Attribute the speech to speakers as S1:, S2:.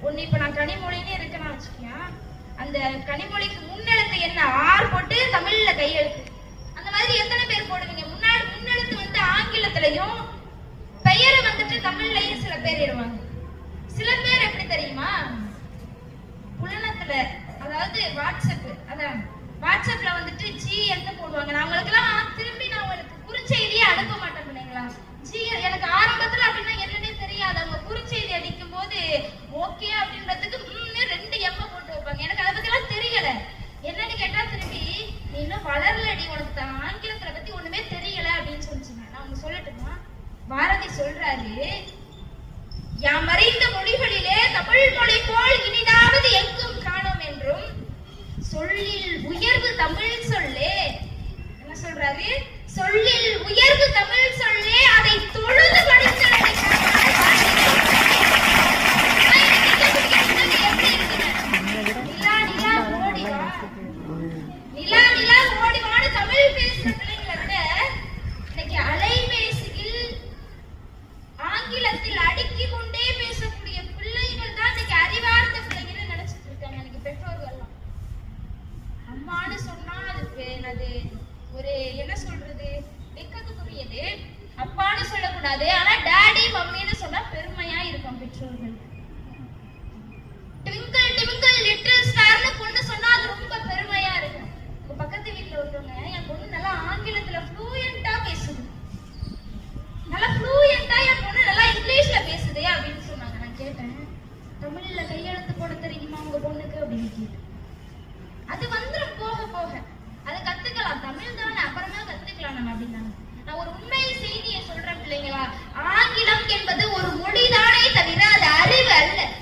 S1: ஒண்ணு இப்ப நான் கனிமொழின்னு இருக்கேன்னு வச்சுக்கேன், அந்த கனிமொழிக்கு முன்னெழுத்து என்ன ஆர் போட்டு தமிழ்ல கையெழுத்து. அந்த மாதிரி எத்தனை பேர் போடுவீங்க? முன்னெழுத்து வந்து ஆங்கிலத்திலையும் பெயரை வந்துட்டு தமிழ்லயும் சில பேர் இடுவாங்க. சில பேர் எப்படி தெரியுமா, புலனத்துல, அதாவது வாட்ஸ்அப்ல வந்துட்டு GN போடுவாங்க. நான் அவங்களுக்குலாம் திரும்பி நான் உங்களுக்கு குறுஞ்செய்தியே அனுப்ப மாட்டேன் இல்லைங்களா. எனக்கு ஆரம்பத்துல அப்படின்னா என்னன்னே தெரியாது. அவங்க குறுஞ்செய்தி அடிக்கும் போது ஓகே அப்படின்றதுக்கு 2 M போட்டு வைப்பாங்க. எனக்கு அதை பத்தி எல்லாம் தெரியல. என்னன்னு கேட்டா திரும்பி நீ இன்னும் வளரலடி, உனக்கு ஆங்கிலத்துல பத்தி ஒண்ணுமே தெரியல அப்படின்னு சொல்லிச்சுங்க. நான் அவங்க சொல்லட்டுமா, பாரதி சொல்றாரு, யாம் அறிந்த மொழிகளிலே தமிழ் மொழி போல் இனிதாவது எங்கும் காணோம் என்றும் சொல்லில் உயர்வு தமிழ் சொல்லே. என்ன சொல்றாரு? சொல்லில் உயர்வு தமிழ் சொல்லே, அதை தொழுது படித்தல். நிலா ஓடிவான்னு தமிழ் பேசுற பிள்ளைங்களை விட இன்னைக்கு அலைபேசியில் ஆங்கிலத்தில் அடுக்கி கொண்டே பேசக்கூடிய பிள்ளைகள் தான் இன்னைக்கு அறிவார்ந்த பிள்ளைங்கன்னு நினைச்சிட்டு இருக்காங்க. எனக்கு பெற்றோர்கள் அம்மான்னு சொன்னா அது ஒரு என்ன சொல்றது, வெக்கத்துக்குரியது. அப்பான்னு சொல்லக்கூடாது, ஆனா டாடி மம்மின்னு சொன்னா பெருமையா இருக்கும் பெற்றோர்கள். ட்விங்கிள் ட்விங்கிள் லிட்டில் ஸ்டார்னு பொண்ணு சொன்னா அது ரொம்ப பெருமையா இருக்கும். உங்க பக்கத்து வீட்டுல ஒருத்தவங்க, என் பொண்ணு நல்லா ஆங்கிலத்துல ஃப்ளூயண்டா பேசுது, நல்லா ஃப்ளூயண்டா என் பொண்ணு நல்லா இங்கிலீஷ்ல பேசுதே அப்படின்னு சொன்னாங்க. நான் கேட்டேன், தமிழ்ல கையெழுத்து போட தெரியுமா உங்க பொண்ணுக்கு அப்படின்னு கேட்டேன். அது